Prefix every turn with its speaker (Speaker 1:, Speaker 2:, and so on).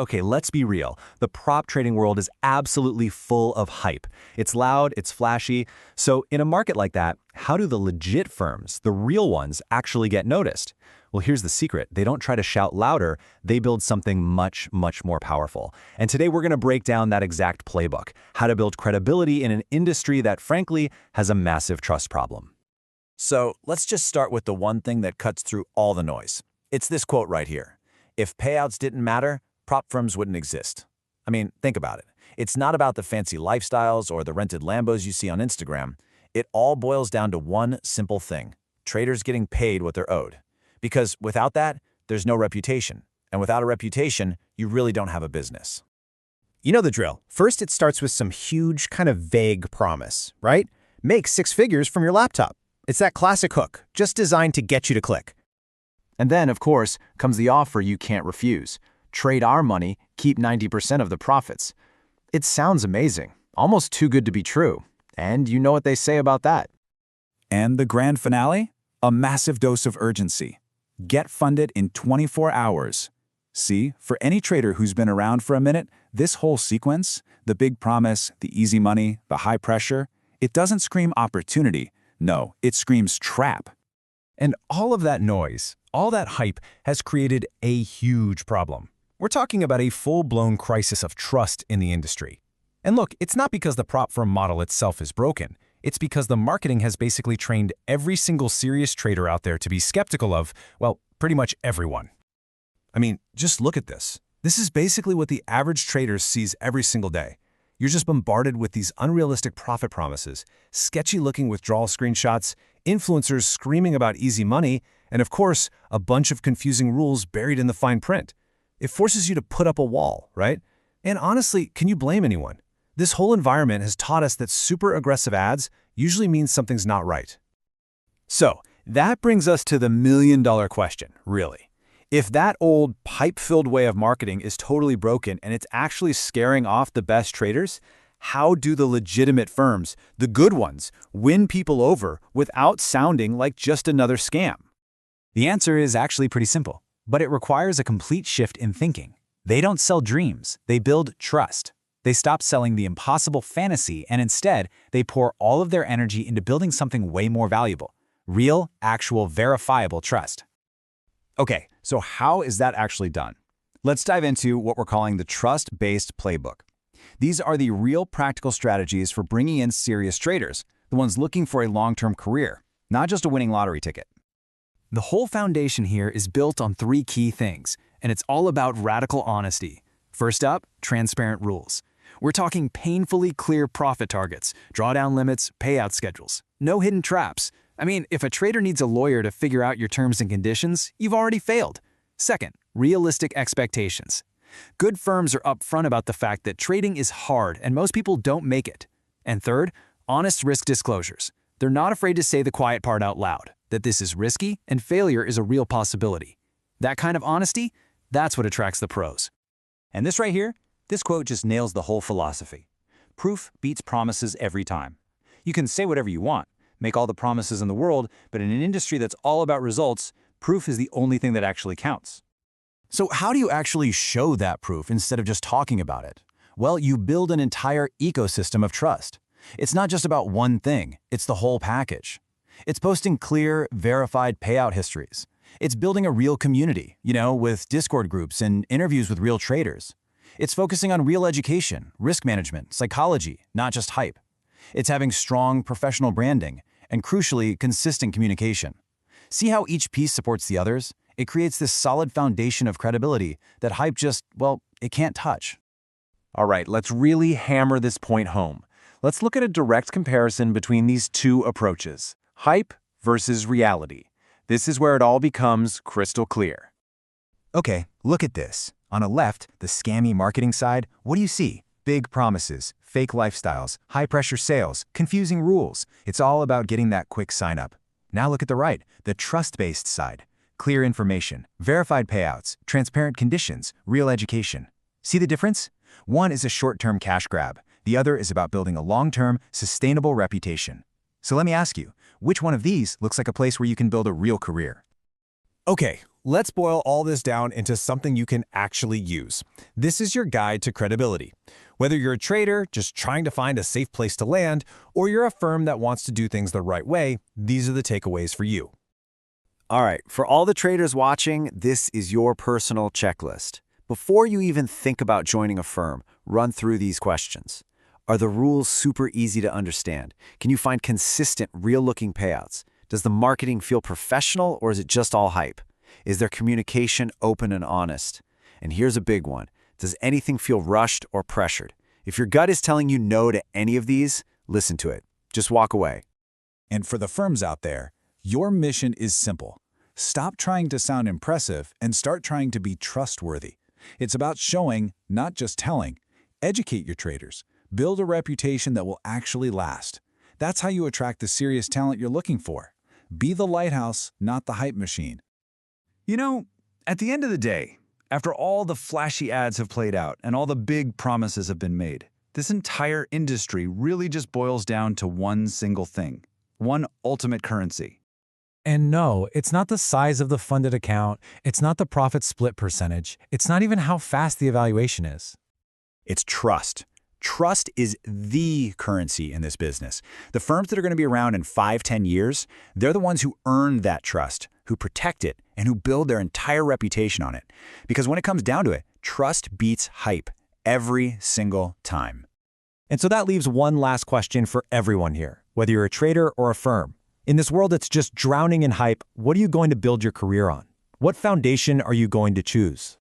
Speaker 1: Okay, let's be real. The prop trading world is absolutely full of hype. It's loud, it's flashy. So in a market like that, how do the legit firms, the real ones, actually get noticed? Well, here's the secret. They don't try to shout louder. They build something much, much more powerful. And today we're going to break down that exact playbook, how to build credibility in an industry that, frankly, has a massive trust problem.
Speaker 2: So let's just start with the one thing that cuts through all the noise. It's this quote right here. If payouts didn't matter, prop firms wouldn't exist. I mean, think about it. It's not about the fancy lifestyles or the rented Lambos you see on Instagram. It all boils down to one simple thing: traders getting paid what they're owed. Because without that, there's no reputation. And without a reputation, you really don't have a business.
Speaker 3: You know the drill. First, it starts with some huge, kind of vague promise, right? Make 6 figures from your laptop. It's that classic hook, just designed to get you to click.
Speaker 4: And then, of course, comes the offer you can't refuse. Trade our money, keep 90% of the profits. It sounds amazing, almost too good to be true. And you know what they say about that.
Speaker 5: And the grand finale? A massive dose of urgency. Get funded in 24 hours. See, for any trader who's been around for a minute, this whole sequence, the big promise, the easy money, the high pressure, it doesn't scream opportunity. No, it screams trap.
Speaker 6: And all of that noise, all that hype has created a huge problem. We're talking about a full-blown crisis of trust in the industry. And look, it's not because the prop firm model itself is broken. It's because the marketing has basically trained every single serious trader out there to be skeptical of, well, pretty much everyone.
Speaker 7: I mean, just look at this. This is basically what the average trader sees every single day. You're just bombarded with these unrealistic profit promises, sketchy-looking withdrawal screenshots, influencers screaming about easy money, and of course, a bunch of confusing rules buried in the fine print. It forces you to put up a wall, right? And honestly, can you blame anyone? This whole environment has taught us that super aggressive ads usually means something's not right.
Speaker 1: So that brings us to the million-dollar question, really. If that old pipe-filled way of marketing is totally broken and it's actually scaring off the best traders, how do the legitimate firms, the good ones, win people over without sounding like just another scam?
Speaker 8: The answer is actually pretty simple, but it requires a complete shift in thinking. They don't sell dreams, they build trust. They stop selling the impossible fantasy and instead, they pour all of their energy into building something way more valuable: real, actual, verifiable trust.
Speaker 1: Okay, so how is that actually done? Let's dive into what we're calling the trust-based playbook. These are the real practical strategies for bringing in serious traders, the ones looking for a long-term career, not just a winning lottery ticket.
Speaker 8: The whole foundation here is built on 3 key things, and it's all about radical honesty. First up, transparent rules. We're talking painfully clear profit targets, drawdown limits, payout schedules. No hidden traps. I mean, if a trader needs a lawyer to figure out your terms and conditions, you've already failed. Second, realistic expectations. Good firms are upfront about the fact that trading is hard and most people don't make it. And third, honest risk disclosures. They're not afraid to say the quiet part out loud, that this is risky and failure is a real possibility. That kind of honesty, that's what attracts the pros.
Speaker 9: And this right here, this quote just nails the whole philosophy. Proof beats promises every time. You can say whatever you want, make all the promises in the world, but in an industry that's all about results, proof is the only thing that actually counts.
Speaker 1: So how do you actually show that proof instead of just talking about it? Well, you build an entire ecosystem of trust. It's not just about one thing, it's the whole package. It's posting clear, verified payout histories. It's building a real community, with Discord groups and interviews with real traders. It's focusing on real education, risk management, psychology, not just hype. It's having strong professional branding and, crucially, consistent communication. See how each piece supports the others? It creates this solid foundation of credibility that hype just, well, it can't touch.
Speaker 6: All right, let's really hammer this point home. Let's look at a direct comparison between these two approaches: hype versus reality. This is where it all becomes crystal clear.
Speaker 3: Okay, look at this. On the left, the scammy marketing side, what do you see? Big promises, fake lifestyles, high-pressure sales, confusing rules. It's all about getting that quick sign-up. Now look at the right, the trust-based side. Clear information, verified payouts, transparent conditions, real education. See the difference? One is a short-term cash grab. The other is about building a long-term, sustainable reputation. So let me ask you, which one of these looks like a place where you can build a real career?
Speaker 7: Okay, Let's boil all this down into something you can actually use. This is your guide to credibility. Whether you're a trader just trying to find a safe place to land, or you're a firm that wants to do things the right way, these are the takeaways for you.
Speaker 4: All right, for all the traders watching, this is your personal checklist. Before you even think about joining a firm, run through these questions. Are the rules super easy to understand? Can you find consistent, real-looking payouts? Does the marketing feel professional, or is it just all hype? Is their communication open and honest? And here's a big one. Does anything feel rushed or pressured? If your gut is telling you no to any of these, listen to it. Just walk away.
Speaker 5: And for the firms out there, your mission is simple. Stop trying to sound impressive and start trying to be trustworthy. It's about showing, not just telling. Educate your traders. Build a reputation that will actually last. That's how you attract the serious talent you're looking for. Be the lighthouse, not the hype machine.
Speaker 6: You know, at the end of the day, after all the flashy ads have played out and all the big promises have been made, this entire industry really just boils down to one single thing, one ultimate currency.
Speaker 2: And no, it's not the size of the funded account, it's not the profit split percentage, it's not even how fast the evaluation is.
Speaker 1: It's trust. Trust is the currency in this business. The firms that are going to be around in 5-10 years, they're the ones who earn that trust, who protect it, and who build their entire reputation on it. Because when it comes down to it, trust beats hype every single time.
Speaker 6: And so that leaves one last question for everyone here, whether you're a trader or a firm. In this world that's just drowning in hype, what are you going to build your career on? What foundation are you going to choose?